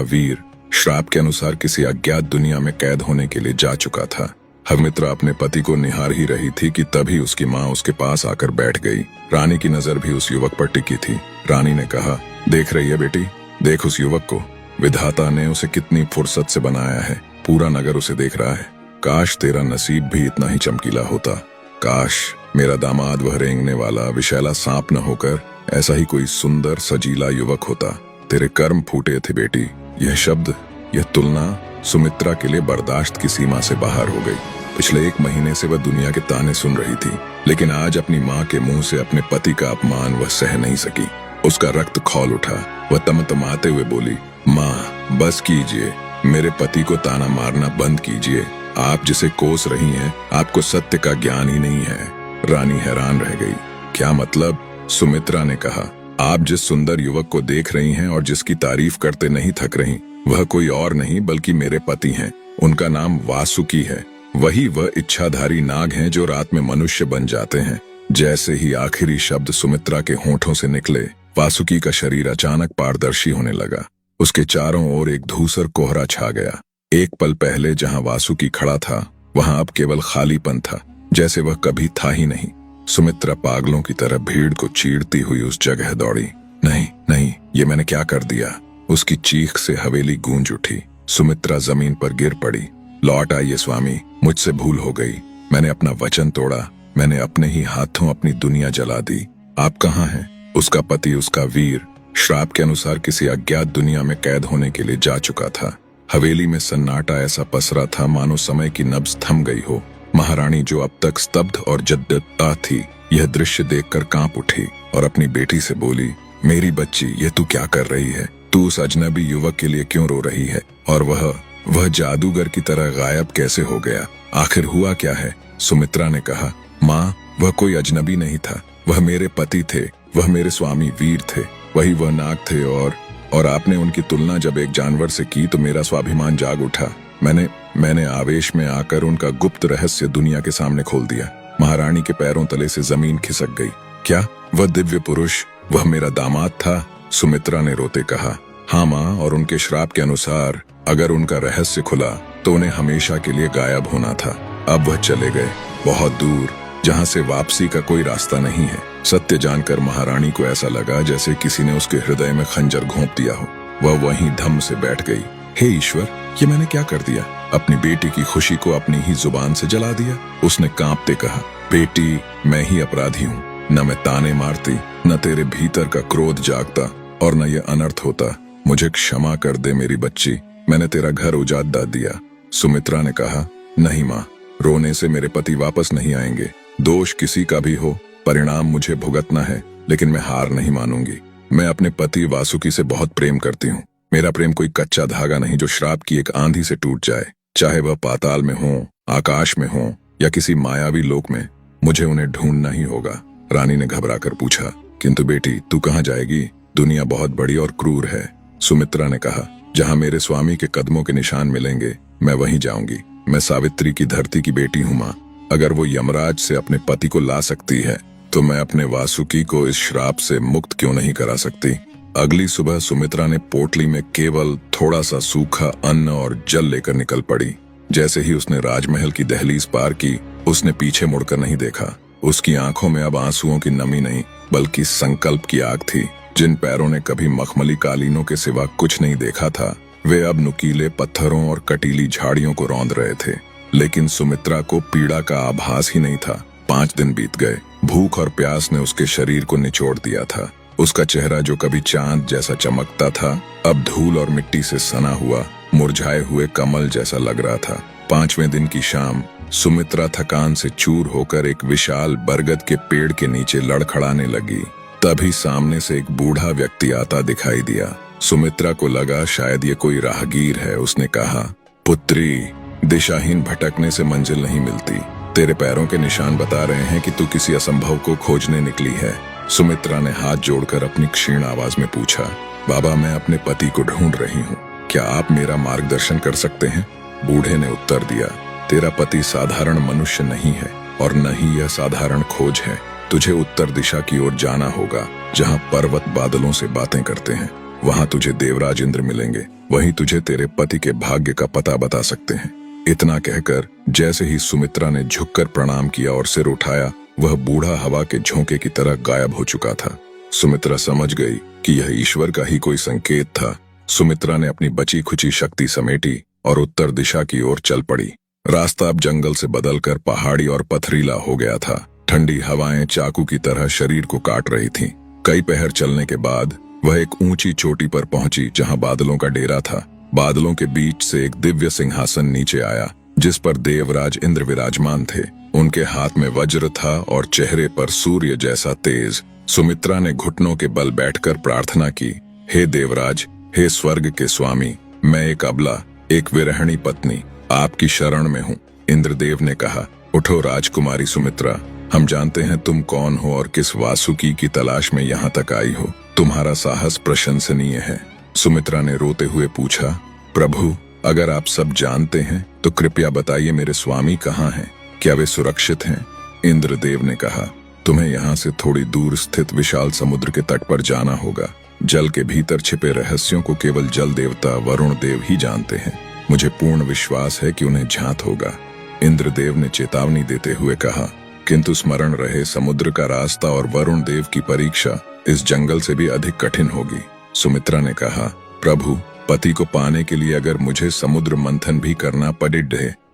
वीर श्राप के अनुसार किसी अज्ञात दुनिया में कैद होने के लिए जा चुका था। हरमित्रा अपने पति को निहार ही रही थी कि तभी उसकी माँ उसके पास आकर बैठ गई। रानी की नजर भी उस युवक पर टिकी थी। रानी ने कहा, देख रही है बेटी, देख उस युवक को। विधाता ने उसे कितनी फुर्सत से बनाया है। पूरा नगर उसे देख रहा है। काश तेरा नसीब भी इतना ही चमकीला होता। काश मेरा दामाद वह रेंगने वाला विशैला सांप न होकर ऐसा ही कोई सुंदर सजीला युवक होता। तेरे कर्म फूटे थे बेटी। यह शब्द, यह तुलना सुमित्रा के लिए बर्दाश्त की सीमा से बाहर हो गई। पिछले 1 महीने से वह दुनिया के ताने सुन रही थी, लेकिन आज अपनी माँ के मुंह से अपने पति का अपमान वह सह नहीं सकी। उसका रक्त खौल उठा। वह तमतमाते हुए बोली, माँ बस कीजिए, मेरे पति को ताना मारना बंद कीजिए। आप जिसे कोस रही हैं, आपको सत्य का ज्ञान ही नहीं है। रानी हैरान रह गई। क्या मतलब? सुमित्रा ने कहा, आप जिस सुंदर युवक को देख रही हैं और जिसकी तारीफ करते नहीं थक रही, वह कोई और नहीं बल्कि मेरे पति हैं। उनका नाम वासुकी है। वही वह इच्छाधारी नाग हैं जो रात में मनुष्य बन जाते हैं। जैसे ही आखिरी शब्द सुमित्रा के होठों से निकले, वासुकी का शरीर अचानक पारदर्शी होने लगा। उसके चारों ओर एक धूसर कोहरा छा गया। एक पल पहले जहां वासुकी खड़ा था, वहां अब केवल खालीपन था, जैसे वह कभी था ही नहीं। सुमित्रा पागलों की तरह भीड़ को चीरती हुई उस जगह दौड़ी। नहीं नहीं, ये मैंने क्या कर दिया? उसकी चीख से हवेली गूंज उठी। सुमित्रा जमीन पर गिर पड़ी। लौट आइए स्वामी, मुझसे भूल हो गई। मैंने अपना वचन तोड़ा। मैंने अपने ही हाथों अपनी दुनिया जला दी। आप कहाँ हैं? उसका पति, उसका वीर, श्राप के अनुसार किसी अज्ञात दुनिया में कैद होने के लिए जा चुका था। हवेली में सन्नाटा ऐसा पसरा था मानो समय की नब्ज थम गई हो। महारानी जो अब तक स्तब्ध और जद्दता थी, यह दृश्य देखकर कांप उठी और अपनी बेटी से बोली, मेरी बच्ची, ये तू क्या कर रही है? तू उस अजनबी युवक के लिए क्यों रो रही है? और वह जादूगर की तरह गायब कैसे हो गया? आखिर हुआ क्या है? सुमित्रा ने कहा, माँ, वह कोई अजनबी नहीं था। वह मेरे पति थे। वह मेरे स्वामी वीर थे। वही वह नाग थे। और आपने उनकी तुलना जब एक जानवर से की तो मेरा स्वाभिमान जाग उठा। मैंने आवेश में आकर उनका गुप्त रहस्य दुनिया के सामने खोल दिया। महारानी के पैरों तले से जमीन खिसक गई। क्या वह दिव्य पुरुष, वह मेरा दामाद था? सुमित्रा ने रोते कहा, हाँ माँ, और उनके श्राप के अनुसार अगर उनका रहस्य खुला तो उन्हें हमेशा के लिए गायब होना था। अब वह चले गए, बहुत दूर, जहाँ से वापसी का कोई रास्ता नहीं है। सत्य जानकर महारानी को ऐसा लगा जैसे किसी ने उसके हृदय में खंजर घोंप दिया हो। वह वहीं धम से बैठ गई। हे ईश्वर, ये मैंने क्या कर दिया? अपनी बेटी की खुशी को अपनी ही जुबान से जला दिया। उसने कांपते कहा, बेटी, मैं ही अपराधी हूँ। न मैं ताने मारती, न तेरे भीतर का क्रोध जागता, और न यह अनर्थ होता। मुझे क्षमा कर दे मेरी बच्ची, मैंने तेरा घर उजाड़ दिया। सुमित्रा ने कहा, नहीं माँ, रोने से मेरे पति वापस नहीं आएंगे। दोष किसी का भी हो, परिणाम मुझे भुगतना है, लेकिन मैं हार नहीं मानूंगी। मैं अपने पति वासुकी से बहुत प्रेम करती हूँ। मेरा प्रेम कोई कच्चा धागा नहीं जो श्राप की एक आंधी से टूट जाए। चाहे वह पाताल में हो, आकाश में हो, या किसी मायावी लोक में, मुझे उन्हें ढूंढना ही होगा। रानी ने घबराकर पूछा, किंतु बेटी, तू कहाँ जाएगी? दुनिया बहुत बड़ी और क्रूर है। सुमित्रा ने कहा, जहाँ मेरे स्वामी के कदमों के निशान मिलेंगे, मैं वहीं जाऊंगी। मैं सावित्री की धरती की बेटी हूँ माँ। अगर वो यमराज से अपने पति को ला सकती है, तो मैं अपने वासुकी को इस श्राप से मुक्त क्यों नहीं करा सकती? अगली सुबह सुमित्रा ने पोटली में केवल थोड़ा सा सूखा अन्न और जल लेकर निकल पड़ी। जैसे ही उसने राजमहल की दहलीज पार की, उसने पीछे मुड़कर नहीं देखा। उसकी आंखों में अब आंसुओं की नमी नहीं, बल्कि संकल्प की आग थी। जिन पैरों ने कभी मखमली कालीनों के सिवा कुछ नहीं देखा था, वे अब नुकीले पत्थरों और कटीली झाड़ियों को रौंद रहे थे। लेकिन सुमित्रा को पीड़ा का आभास ही नहीं था। 5 दिन बीत गए। भूख और प्यास ने उसके शरीर को निचोड़ दिया था। उसका चेहरा जो कभी चांद जैसा चमकता था, अब धूल और मिट्टी से सना हुआ मुरझाए हुए कमल जैसा लग रहा था। 5वें दिन की शाम सुमित्रा थकान से चूर होकर एक विशाल बरगद के पेड़ के नीचे लड़खड़ाने लगी। तभी सामने से एक बूढ़ा व्यक्ति आता दिखाई दिया। सुमित्रा को लगा शायद ये कोई राहगीर है। उसने कहा, पुत्री, दिशाहीन भटकने से मंजिल नहीं मिलती। तेरे पैरों के निशान बता रहे हैं कि तू किसी असंभव को खोजने निकली है। सुमित्रा ने हाथ जोड़कर अपनी क्षीण आवाज में पूछा, बाबा, मैं अपने पति को ढूंढ रही हूँ। क्या आप मेरा मार्गदर्शन कर सकते हैं? बूढ़े ने उत्तर दिया, तेरा पति साधारण मनुष्य नहीं है और न ही यह साधारण खोज है। तुझे उत्तर दिशा की ओर जाना होगा, जहाँ पर्वत बादलों से बातें करते हैं। वहां तुझे देवराज इंद्र मिलेंगे, वहीं तुझे तेरे पति के भाग्य का पता बता सकते हैं। इतना कहकर जैसे ही सुमित्रा ने झुककर प्रणाम किया और सिर उठाया, वह बूढ़ा हवा के झोंके की तरह गायब हो चुका था। सुमित्रा समझ गई कि यह ईश्वर का ही कोई संकेत था। सुमित्रा ने अपनी बची खुची शक्ति समेटी और उत्तर दिशा की ओर चल पड़ी। रास्ता अब जंगल से बदलकर पहाड़ी और पथरीला हो गया था। ठंडी हवाएं चाकू की तरह शरीर को काट रही थीं। कई पहर चलने के बाद वह एक ऊंची चोटी पर पहुंची जहां बादलों का डेरा था। बादलों के बीच से एक दिव्य सिंहासन नीचे आया, जिस पर देवराज इंद्र विराजमान थे। उनके हाथ में वज्र था और चेहरे पर सूर्य जैसा तेज। सुमित्रा ने घुटनों के बल बैठकर प्रार्थना की, हे देवराज, हे स्वर्ग के स्वामी, मैं एक अबला, एक विरहिणी पत्नी आपकी शरण में हूँ। इंद्रदेव ने कहा, उठो राजकुमारी सुमित्रा, हम जानते हैं तुम कौन हो और किस वासुकी की तलाश में यहाँ तक आई हो। तुम्हारा साहस प्रशंसनीय है। सुमित्रा ने रोते हुए पूछा, प्रभु, अगर आप सब जानते हैं तो कृपया बताइए मेरे स्वामी कहाँ हैं? क्या वे सुरक्षित हैं? इंद्रदेव ने कहा, तुम्हें यहाँ से थोड़ी दूर स्थित विशाल समुद्र के तट पर जाना होगा। जल के भीतर छिपे रहस्यों को केवल जल देवता वरुण देव ही जानते हैं। मुझे पूर्ण विश्वास है कि उन्हें ज्ञात होगा। इंद्रदेव ने चेतावनी देते हुए कहा, किंतु स्मरण रहे, समुद्र का रास्ता और वरुण देव की परीक्षा इस जंगल से भी अधिक कठिन होगी। सुमित्रा ने कहा, प्रभु, पति को पाने के लिए अगर मुझे समुद्र मंथन भी करना पड़े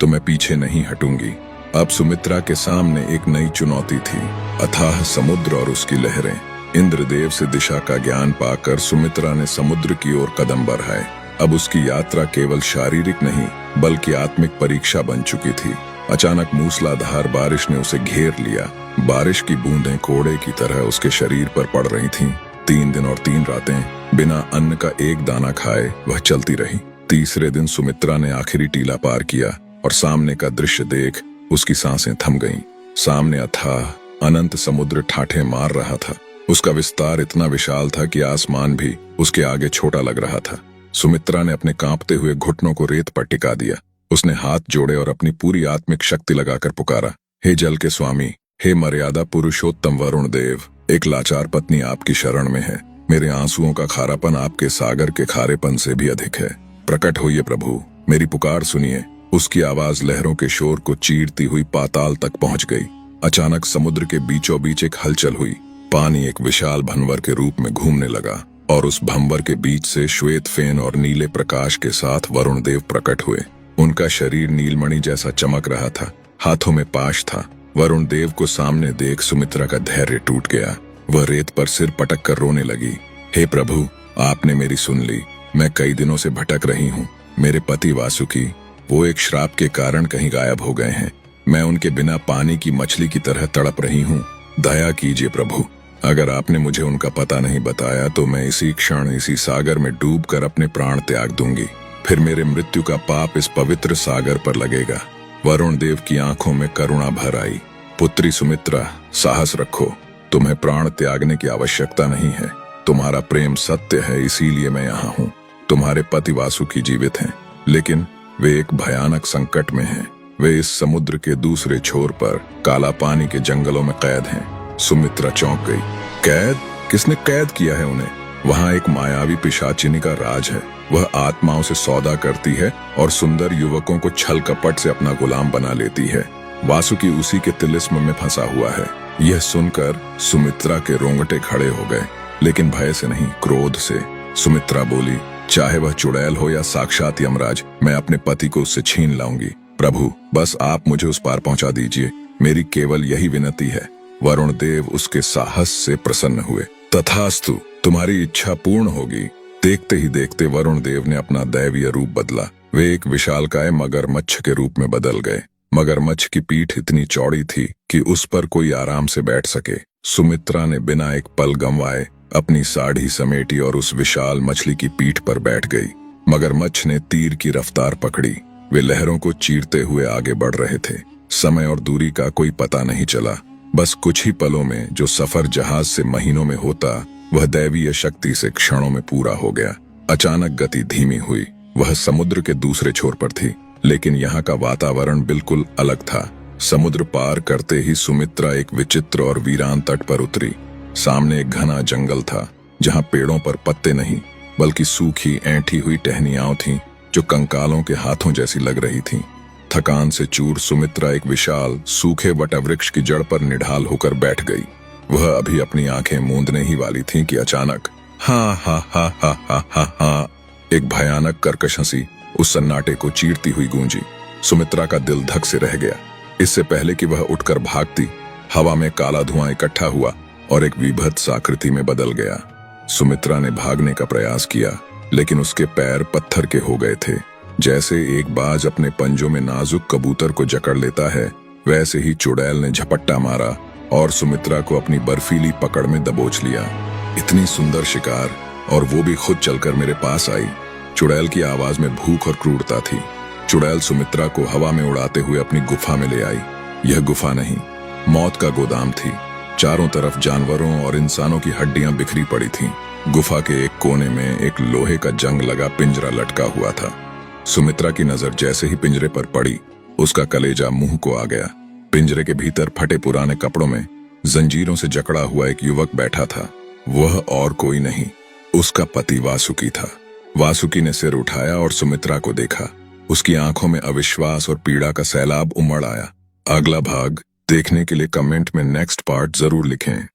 तो मैं पीछे नहीं हटूंगी। अब सुमित्रा के सामने एक नई चुनौती थी, अथाह समुद्र और उसकी लहरें। इंद्रदेव से दिशा का ज्ञान पाकर सुमित्रा ने समुद्र की ओर कदम बढ़ाए। अब उसकी यात्रा केवल शारीरिक नहीं बल्कि आत्मिक परीक्षा बन चुकी थी। अचानक मूसलाधार बारिश ने उसे घेर लिया। बारिश की बूंदें कोड़े की तरह उसके शरीर पर पड़ रही थीं। 3 दिन और 3 रातें बिना अन्न का एक दाना खाए वह चलती रही। तीसरे दिन सुमित्रा ने आखिरी टीला पार किया और सामने का दृश्य देख उसकी सांसें थम गईं। सामने अथाह अनंत समुद्र ठाठे मार रहा था। उसका विस्तार इतना विशाल था कि आसमान भी उसके आगे छोटा लग रहा था। सुमित्रा ने अपने कांपते हुए घुटनों को रेत पर टिका दिया। उसने हाथ जोड़े और अपनी पूरी आत्मिक शक्ति लगाकर पुकारा, हे जल के स्वामी, हे मर्यादा पुरुषोत्तम वरुण देव, एक लाचार पत्नी आपकी शरण में है। मेरे आंसुओं का खारापन आपके सागर के खारेपन से भी अधिक है। प्रकट होइए प्रभु, मेरी पुकार सुनिए। उसकी आवाज लहरों के शोर को चीरती हुई पाताल तक पहुंच गई। अचानक समुद्र के बीचों बीच एक हलचल हुई। पानी एक विशाल भंवर के रूप में घूमने लगा और उस भंवर के बीच से श्वेत फेन और नीले प्रकाश के साथ वरुण देव प्रकट हुए। उनका शरीर नीलमणि जैसा चमक रहा था, हाथों में पाश था। वरुण देव को सामने देख सुमित्रा का धैर्य टूट गया। वह रेत पर सिर पटक कर रोने लगी, हे प्रभु, आपने मेरी सुन ली। मैं कई दिनों से भटक रही हूँ। मेरे पति वासुकी, वो एक श्राप के कारण कहीं गायब हो गए हैं। मैं उनके बिना पानी की मछली की तरह तड़प रही हूँ। दया कीजिए प्रभु, अगर आपने मुझे उनका पता नहीं बताया तो मैं इसी क्षण इसी सागर में डूबकर अपने प्राण त्याग दूंगी। फिर मेरे मृत्यु का पाप इस पवित्र सागर पर लगेगा। वरुण देव की आंखों में करुणा भर आई। पुत्री सुमित्रा, साहस रखो, तुम्हें प्राण त्यागने की आवश्यकता नहीं है। तुम्हारा प्रेम सत्य है, इसीलिए मैं यहाँ हूँ। तुम्हारे पति वासुकी जीवित हैं, लेकिन वे एक भयानक संकट में हैं। वे इस समुद्र के दूसरे छोर पर काला पानी के जंगलों में कैद हैं। सुमित्रा चौंक गई। कैद? किसने कैद किया है उन्हें? वहाँ एक मायावी पिशाचिनी का राज है। वह आत्माओं से सौदा करती है और सुंदर युवकों को छल कपट से अपना गुलाम बना लेती है। वासुकी उसी के तिलिस्म में फंसा हुआ है। यह सुनकर सुमित्रा के रोंगटे खड़े हो गए, लेकिन भय से नहीं, क्रोध से। सुमित्रा बोली, चाहे वह चुड़ैल हो या साक्षात यमराज, मैं अपने पति को उससे छीन लाऊंगी। प्रभु, बस आप मुझे उस पार पहुंचा दीजिए। मेरी केवल यही विनती है। वरुण देव उसके साहस से प्रसन्न हुए। तथास्तु, तुम्हारी इच्छा पूर्ण होगी। देखते ही देखते वरुण देव ने अपना दैवीय रूप बदला। वे एक विशालकाय मगरमच्छ के रूप में बदल गए। मगरमच्छ की पीठ इतनी चौड़ी थी कि उस पर कोई आराम से बैठ सके। सुमित्रा ने बिना एक पल गंवाए अपनी साड़ी समेटी और उस विशाल मछली की पीठ पर बैठ गई। मगरमच्छ ने तीर की रफ्तार पकड़ी। वे लहरों को चीरते हुए आगे बढ़ रहे थे। समय और दूरी का कोई पता नहीं चला। बस कुछ ही पलों में जो सफर जहाज से महीनों में होता, वह दैवीय शक्ति से क्षणों में पूरा हो गया। अचानक गति धीमी हुई। वह समुद्र के दूसरे छोर पर थी, लेकिन यहाँ का वातावरण बिल्कुल अलग था। समुद्र पार करते ही सुमित्रा एक विचित्र और वीरान तट पर उतरी। सामने एक घना जंगल था, जहाँ पेड़ों पर पत्ते नहीं, बल्कि सूखी ऐंठी हुई टहनियाओं थीं जो कंकालों के हाथों जैसी लग रही थीं। थकान से चूर सुमित्रा एक विशाल सूखे वटवृक्ष की जड़ पर निढाल होकर बैठ गई। वह अभी अपनी आंखें मूंदने ही वाली थीं कि अचानक हा हा हा हा हा हा हा एक भयानक कर्कश हंसी उस सन्नाटे को चीरती हुई गूंजी। सुमित्रा का दिल धक से रह गया। इससे पहले कि वह उठकर भागती, हवा में काला धुआं इकट्ठा हुआ और एक विभत्स आकृति में बदल गया। सुमित्रा ने भागने का प्रयास किया, लेकिन उसके पैर पत्थर के हो गए थे। जैसे एक बाज अपने पंजों में नाजुक कबूतर को जकड़ लेता है, वैसे ही चुड़ैल ने झपट्टा मारा और सुमित्रा को अपनी बर्फीली पकड़ में दबोच लिया। इतनी सुंदर शिकार, और वो भी खुद चलकर मेरे पास आई। चुड़ैल की आवाज में भूख और क्रूरता थी। चुड़ैल सुमित्रा को हवा में उड़ाते हुए अपनी गुफा में ले आई। यह गुफा नहीं, मौत का गोदाम थी। चारों तरफ जानवरों और इंसानों की हड्डियां बिखरी पड़ी थीं। गुफा के एक कोने में एक लोहे का जंग लगा पिंजरा लटका हुआ था। सुमित्रा की नजर जैसे ही पिंजरे पर पड़ी, उसका कलेजा मुंह को आ गया। पिंजरे के भीतर फटे पुराने कपड़ों में जंजीरों से जकड़ा हुआ एक युवक बैठा था। वह और कोई नहीं, उसका पति वासुकी था। वासुकी ने सिर उठाया और सुमित्रा को देखा। उसकी आंखों में अविश्वास और पीड़ा का सैलाब उमड़ आया। अगला भाग देखने के लिए कमेंट में नेक्स्ट पार्ट जरूर लिखें।